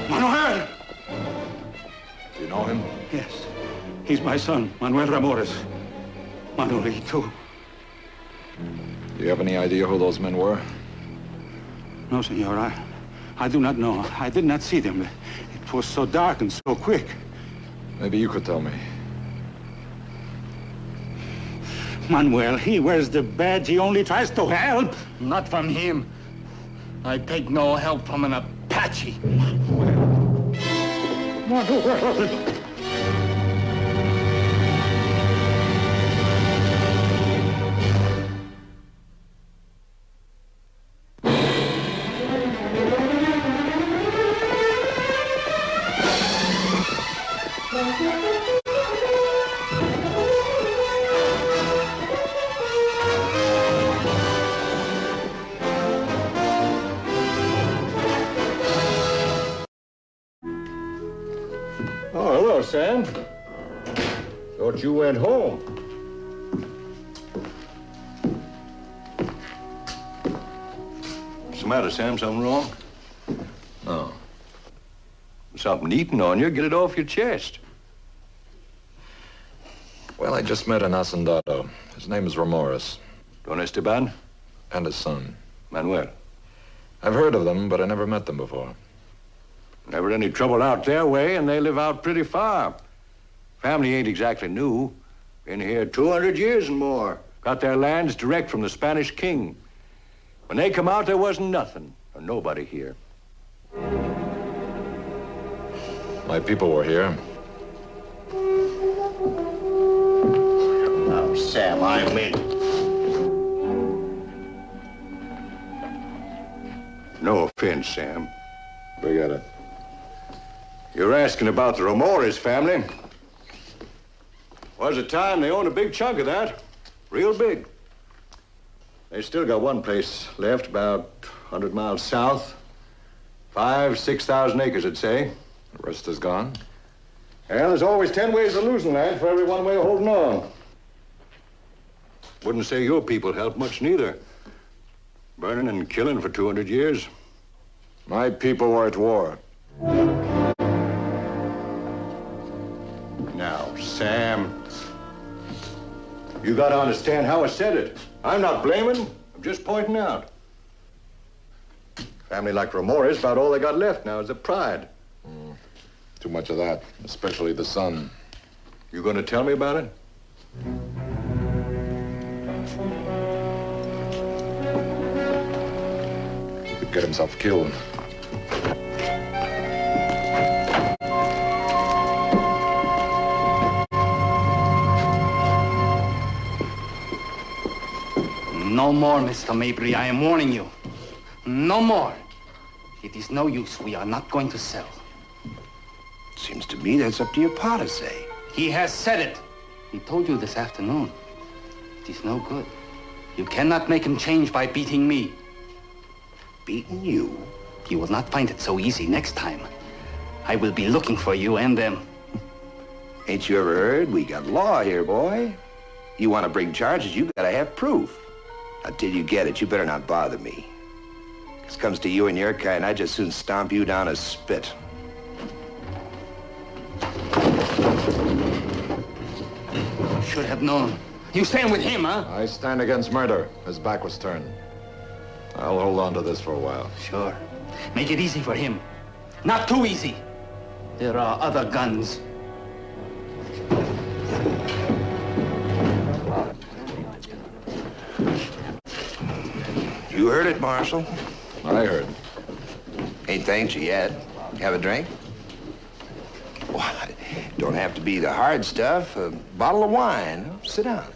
Manuel! Do you know him? Yes. He's my son, Manuel Ramores. Manuelito. Do you have any idea who those men were? No, senor. I do not know. I did not see them. It was so dark and so quick. Maybe you could tell me. Manuel, he wears the badge. He only tries to help. Not from him. I take no help from an Apache. Manuel! Oh, hello, Sam. Thought you went home. What's the matter, Sam? Something wrong? No. Something eating on you. Get it off your chest. Well, I just met an hacendado. His name is Ramores. Don Esteban? And his son. Manuel. I've heard of them, but I never met them before. Never any trouble out their way, and they live out pretty far. Family ain't exactly new. Been here 200 years and more. Got their lands direct from the Spanish king. When they come out, there wasn't nothing, or nobody here. My people were here. Now, Sam, I mean... No offense, Sam. Forget it. You're asking about the Ramores family. Was a time they owned a big chunk of that. Real big. They still got one place left about 100 miles south. 6,000 acres, I'd say. The rest is gone? Well, there's always 10 ways of losing land for every one way of holding on. Wouldn't say your people helped much neither. Burning and killing for 200 years. My people were at war. Now, Sam, you gotta understand how I said it. I'm not blaming, I'm just pointing out. Family like Ramores, about all they got left now is their pride. Too much of that, especially the son. You gonna tell me about it? He could get himself killed. No more, Mr. Mabry. I am warning you. No more. It is no use. We are not going to sell. Seems to me that's up to your pa to say. He has said it. He told you this afternoon. It is no good. You cannot make him change by beating me. Beating you? You will not find it so easy next time. I will be looking for you and them. Ain't you ever heard? We got law here, boy. You want to bring charges, you gotta have proof. Until you get it, you better not bother me. This comes to you and your kind, I'd just soon stomp you down a spit. Should have known. You stand with him, huh? I stand against murder. His back was turned. I'll hold on to this for a while. Sure. Make it easy for him. Not too easy. There are other guns. You heard it, Marshal. I heard. Ain't thanked you yet. Have a drink? Well, don't have to be the hard stuff. A bottle of wine. Sit down.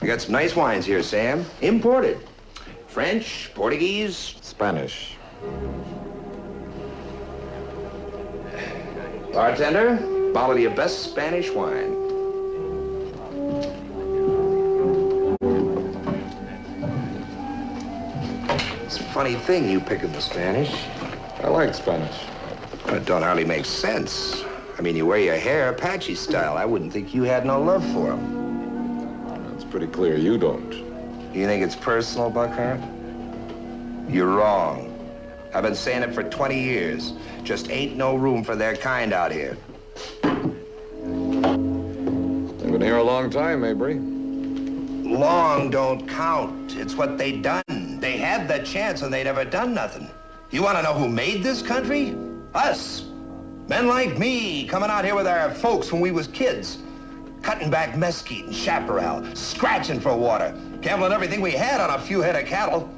We got some nice wines here, Sam. Imported. French, Portuguese. Spanish. Bartender, bottle of your best Spanish wine. It's a funny thing you picking the Spanish. I like Spanish. It don't hardly make sense. I mean, you wear your hair Apache style. I wouldn't think you had no love for him. It's pretty clear you don't. You think it's personal, Buckhart? You're wrong. I've been saying it for 20 years. Just ain't no room for their kind out here. They've been here a long time, Mabry. Long don't count. It's what they done. They had the chance and they never done nothing. You want to know who made this country? Us. Men like me coming out here with our folks when we was kids. Cutting back mesquite and chaparral, scratching for water, gambling everything we had on a few head of cattle.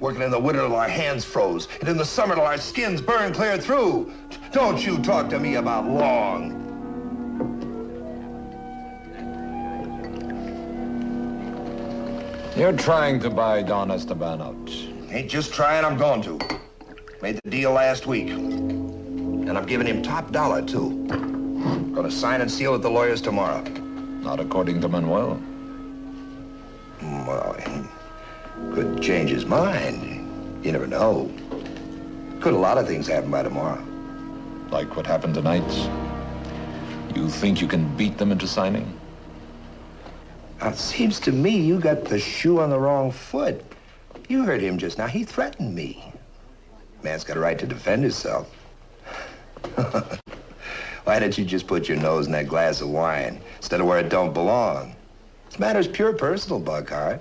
Working in the winter till our hands froze, and in the summer till our skins burned clear through. Don't you talk to me about long. You're trying to buy Don Esteban out. Ain't just trying, I'm going to. Made the deal last week. And I'm giving him top dollar, too. Gonna sign and seal with the lawyers tomorrow. Not according to Manuel. Well, he could change his mind. You never know. Could a lot of things happen by tomorrow. Like what happened tonight? You think you can beat them into signing? Now, it seems to me you got the shoe on the wrong foot. You heard him just now. He threatened me. Man's got a right to defend himself. Why don't you just put your nose in that glass of wine instead of where it don't belong? This matter's pure personal, Buckhart.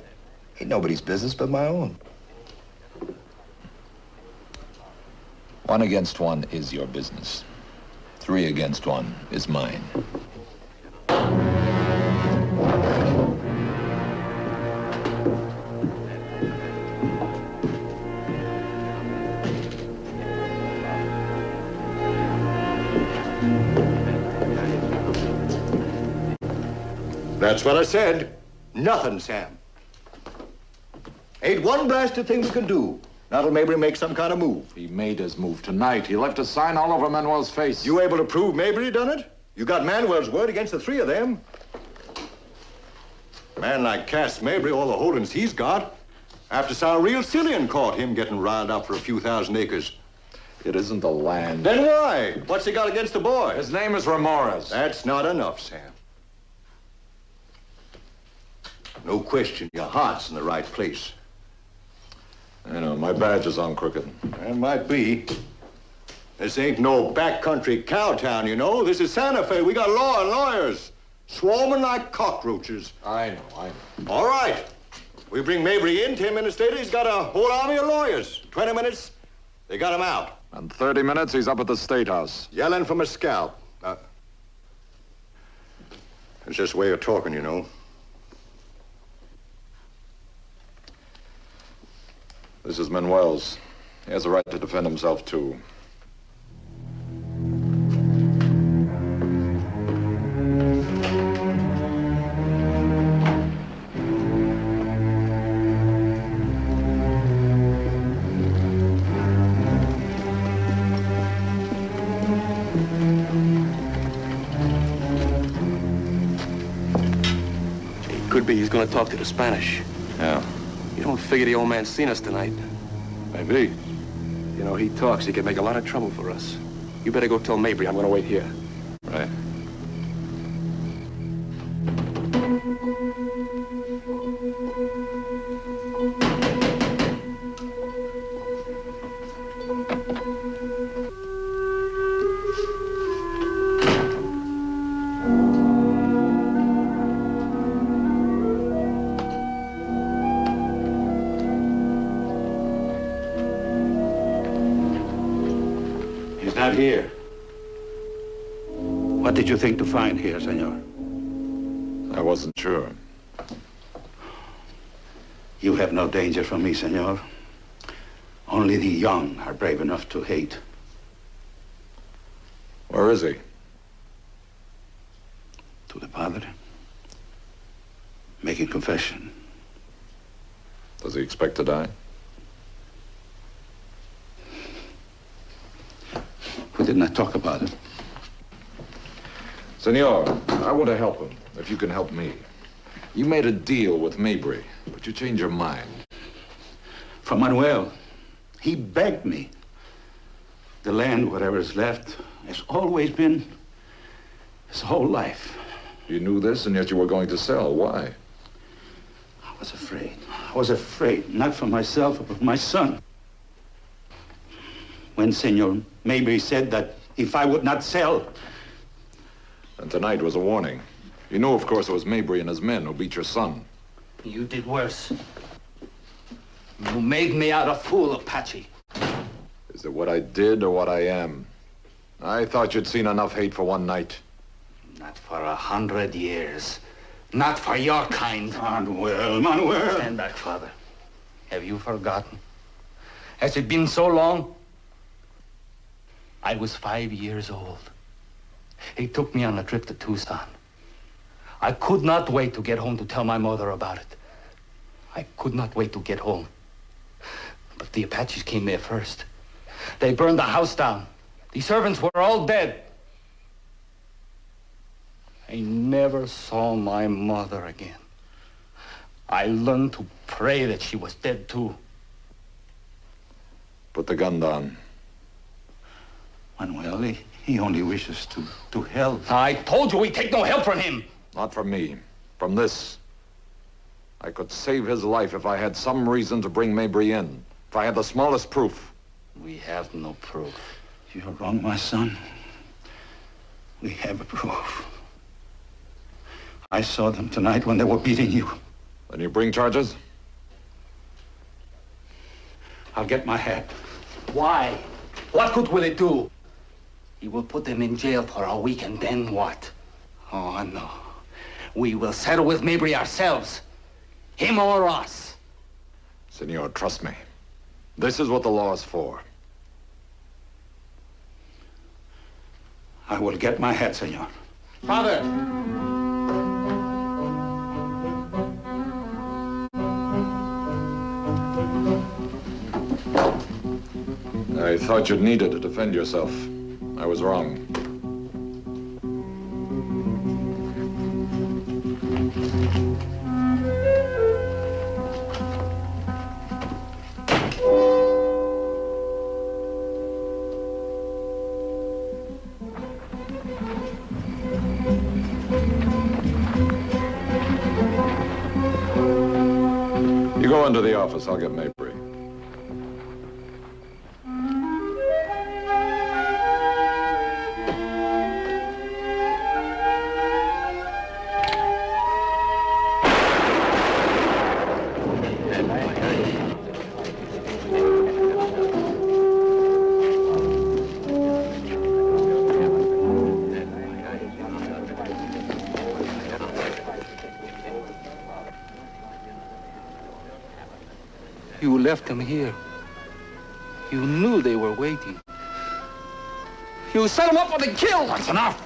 Ain't nobody's business but my own. 1 against 1 is your business. 3 against 1 is mine. That's what I said. Nothing, Sam. Ain't one blasted thing we can do. Now'll Mabry make some kind of move. He made his move tonight. He left a sign all over Manuel's face. You able to prove Mabry done it? You got Manuel's word against the 3 of them. A man like Cass Mabry, all the holdings he's got, have to sound real silly and caught him getting riled up for a few thousand acres. It isn't the land. Then why? What's he got against the boy? His name is Ramirez. That's not enough, Sam. No question, your heart's in the right place. I know, my badge is on crooked. That might be. This ain't no backcountry cowtown, you know. This is Santa Fe. We got law and lawyers. Swarming like cockroaches. I know. All right. We bring Mabry in. 10 minutes later, he's got a whole army of lawyers. 20 minutes, they got him out. In 30 minutes, he's up at the State House. Yelling from a scalp. It's just a way of talking, you know. This is Manuel's. He has a right to defend himself, too. It could be he's going to talk to the Spanish. Yeah. You don't figure the old man's seen us tonight. Maybe. You know, he talks. He could make a lot of trouble for us. You better go tell Mabry I'm going to wait here. Right. Not here. What did you think to find here, senor? I wasn't sure. You have no danger from me, senor. Only the young are brave enough to hate. Where is he? To the padre. Making confession. Does he expect to die? We did not talk about it. Senor, I want to help him, if you can help me. You made a deal with Mabry, but you changed your mind. From Manuel. He begged me. The land, whatever is left, has always been his whole life. You knew this, and yet you were going to sell. Why? I was afraid. I was afraid, not for myself, but for my son. When Senor Mabry said that if I would not sell... And tonight was a warning. You knew, of course, it was Mabry and his men who beat your son. You did worse. You made me out a fool, Apache. Is it what I did or what I am? I thought you'd seen enough hate for one night. Not for 100 years. Not for your kind. Manuel. Stand back, Father. Have you forgotten? Has it been so long? I was 5 years old. He took me on a trip to Tucson. I could not wait to get home to tell my mother about it. I could not wait to get home. But the Apaches came there first. They burned the house down. The servants were all dead. I never saw my mother again. I learned to pray that she was dead too. Put the gun down. Manuel, he only wishes to help. I told you we take no help from him. Not from me. From this. I could save his life if I had some reason to bring Mabry in. If I had the smallest proof. We have no proof. You're wrong, my son. We have a proof. I saw them tonight when they were beating you. Then you bring charges? I'll get my hat. Why? What good will it do? He will put them in jail for a week, and then what? Oh, no. We will settle with Mabry ourselves. Him or us. Senor, trust me. This is what the law is for. I will get my hat, senor. Father! I thought you'd need it to defend yourself. I was wrong. You go into the office. I'll get Mabry. You left them here. You knew they were waiting. You set them up for the kill. That's enough.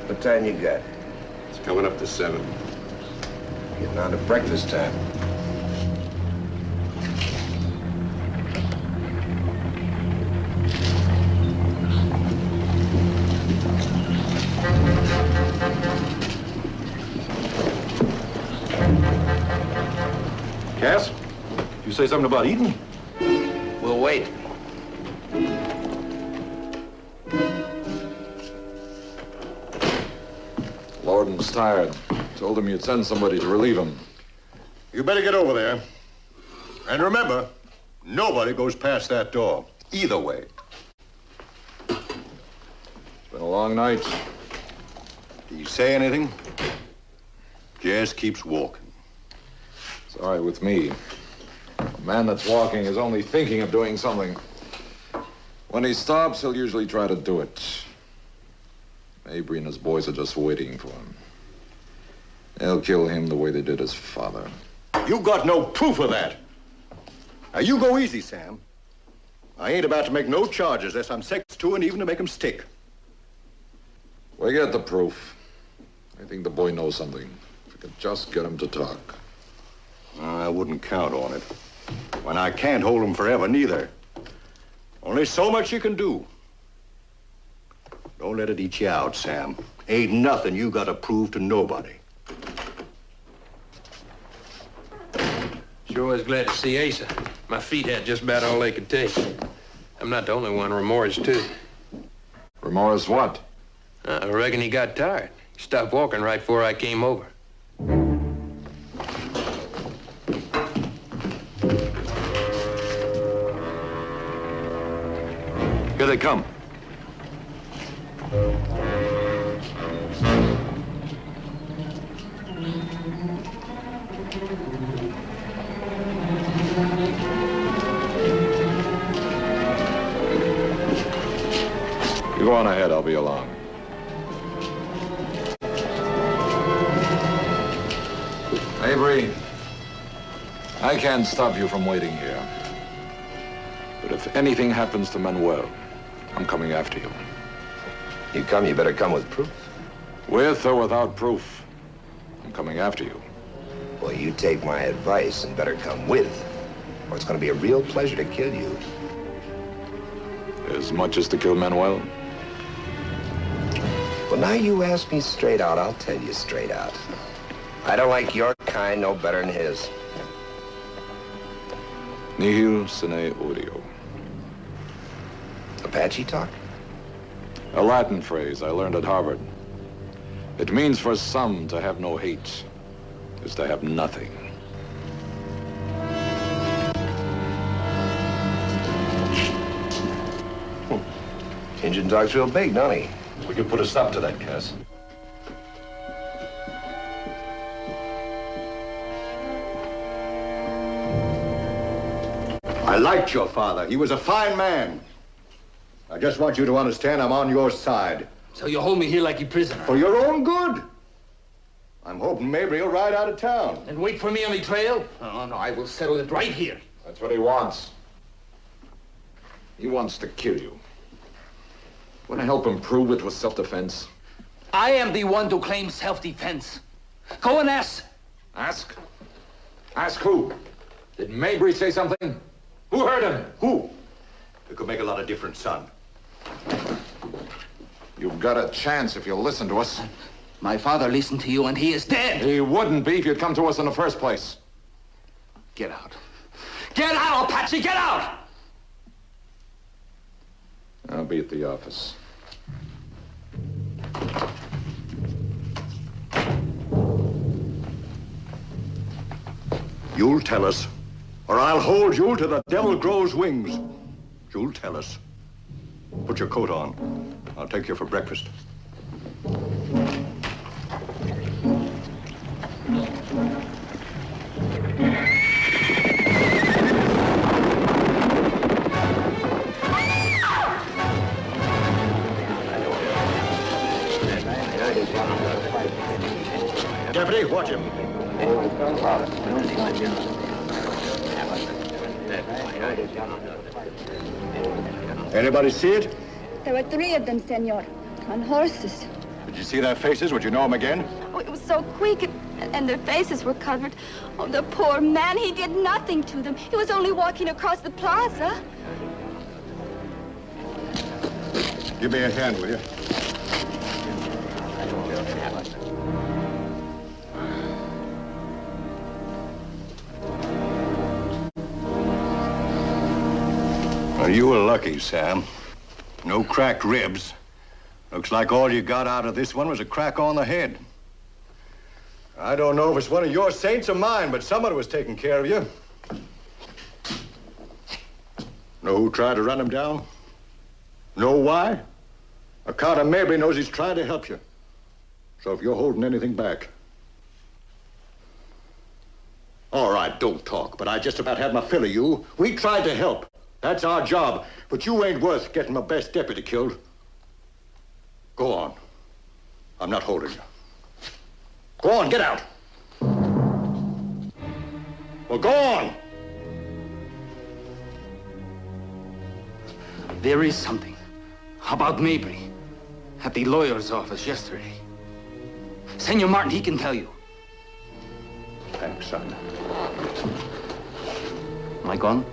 What time you got? It's coming up to 7. Getting on to breakfast time. Cass, you say something about eating? We'll wait. Lorden's tired. Told him you'd send somebody to relieve him. You better get over there. And remember, nobody goes past that door. Either way. It's been a long night. Did you say anything? Just keeps walking. It's all right with me. A man that's walking is only thinking of doing something. When he stops, he'll usually try to do it. Mabry and his boys are just waiting for him. They'll kill him the way they did his father. You got no proof of that. Now, you go easy, Sam. I ain't about to make no charges unless I'm 6'2" and even to make 'em stick. We get the proof. I think the boy knows something. If we could just get him to talk. I wouldn't count on it. When I can't hold him forever, neither. Only so much you can do. Don't let it eat you out, Sam. Ain't nothing you got to prove to nobody. Sure was glad to see Asa. My feet had just about all they could take. I'm not the only one. Remorse, too. Remorse what? I reckon he got tired. He stopped walking right before I came over. Here they come. You go on ahead, I'll be along. Mabry, I can't stop you from waiting here. But if anything happens to Manuel, I'm coming after you. You come, you better come with proof. With or without proof, I'm coming after you. Well, you take my advice and better come with, or it's going to be a real pleasure to kill you. As much as to kill Manuel? Well, now you ask me straight out, I'll tell you straight out. I don't like your kind no better than his. Nihil sine odio. Apache talk? A Latin phrase I learned at Harvard. It means for some to have no hate is to have nothing. Injun talks real big, don't he? We can put a stop to that, Cass. I liked your father. He was a fine man. I just want you to understand I'm on your side. So you hold me here like a prisoner? For your own good. I'm hoping Mabry will ride out of town. And wait for me on the trail? No, I will settle it right here. That's what he wants. He wants to kill you. Want to help him prove it was self-defense? I am the one to claim self-defense. Go and ask. Ask? Ask who? Did Mabry say something? Who heard him? Who? It could make a lot of difference, son. You've got a chance if you'll listen to us. My father listened to you and he is dead. He wouldn't be if you'd come to us in the first place. Get out. Get out, Apache, get out! I'll be at the office. You'll tell us, or I'll hold you till the devil grows wings. You'll tell us. Put your coat on. I'll take you for breakfast. Deputy, watch him. Anybody see it? There were 3 of them, senor, on horses. Did you see their faces? Would you know them again? Oh, it was so quick, and their faces were covered. Oh, the poor man, he did nothing to them. He was only walking across the plaza. Give me a hand, will you? Well, you were lucky, Sam. No cracked ribs. Looks like all you got out of this one was a crack on the head. I don't know if it's one of your saints or mine, but someone was taking care of you. Know who tried to run him down? Know why? Account of Mabry knows he's trying to help you. So if you're holding anything back... All right, don't talk, but I just about had my fill of you. We tried to help. That's our job. But you ain't worth getting my best deputy killed. Go on. I'm not holding you. Go on, get out. Well, go on. There is something about Mabry at the lawyer's office yesterday. Senor Martin, he can tell you. Thanks, son. Am I gone?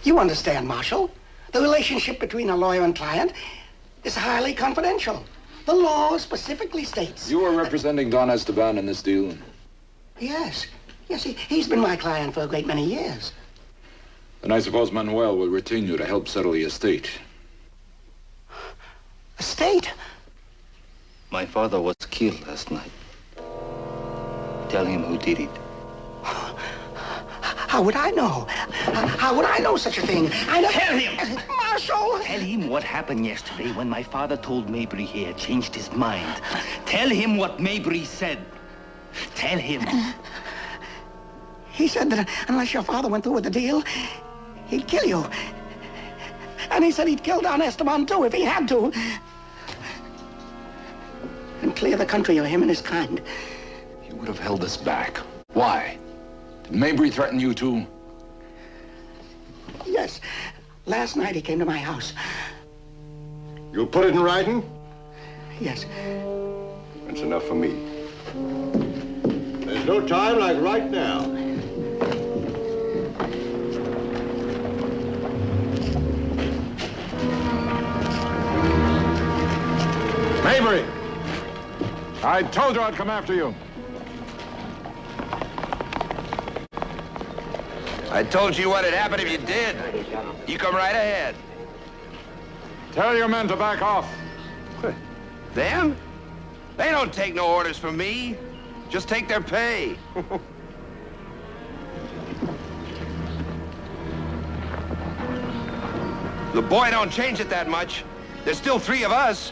You understand, Marshal. The relationship between a lawyer and client is highly confidential. The law specifically states... You were representing Don Esteban in this deal? Yes. Yes, he's been my client for a great many years. Then I suppose Manuel will retain you to help settle the estate. Estate? My father was killed last night. Tell him who did it. How would I know? How would I know such a thing? Tell him! Marshal! Tell him what happened yesterday when my father told Mabry he had changed his mind. Tell him what Mabry said. Tell him. He said that unless your father went through with the deal, he'd kill you. And he said he'd kill Don Esteban, too, if he had to. And clear the country of him and his kind. You would have held us back. Why? Did Mabry threaten you, too? Yes. Last night he came to my house. You put it in writing? Yes. That's enough for me. There's no time like right now. Mabry! I told you I'd come after you. I told you what had happened if you did. You come right ahead. Tell your men to back off. Them? They don't take no orders from me. Just take their pay. The boy don't change it that much. There's still 3 of us.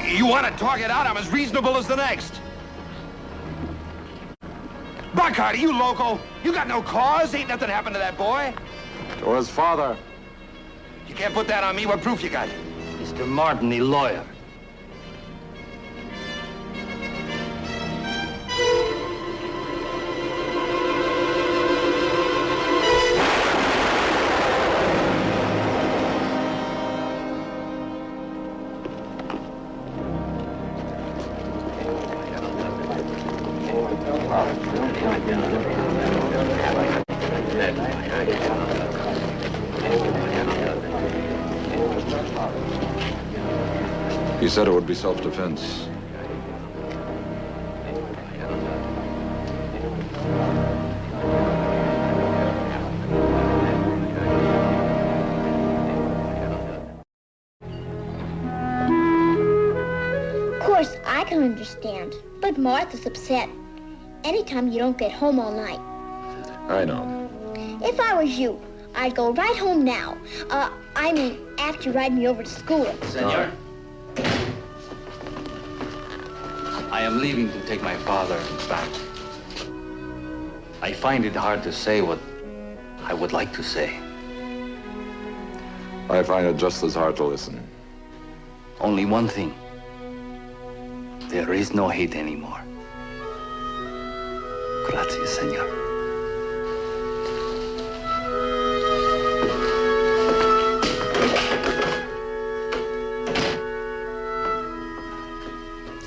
You want to talk it out? I'm as reasonable as the next. Buckhart, are you local? You got no cause? Ain't nothing happened to that boy. To his father. You can't put that on me. What proof you got? Mr. Martin, the lawyer. He said it would be self-defense. Of course, I can understand. But Martha's upset. Anytime you don't get home all night. I know. If I was you, I'd go right home now. I mean, after you ride me over to school. Senor, I am leaving to take my father back. I find it hard to say what I would like to say. I find it just as hard to listen. Only one thing. There is no hate anymore. Gracias, senor.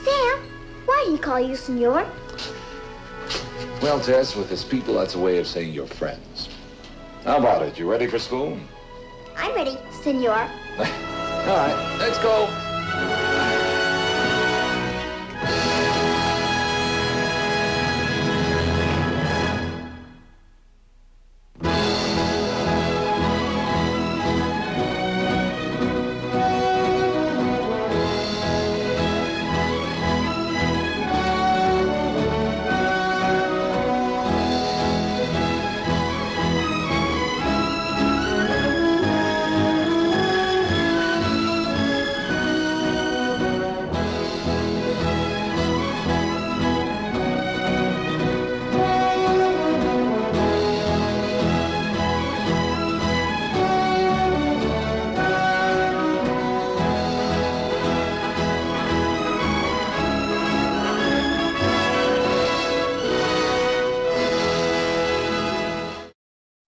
Sam, why do you call you senor? Well, Tess, with his people, that's a way of saying you're friends. How about it? You ready for school? I'm ready, senor. All right, let's go.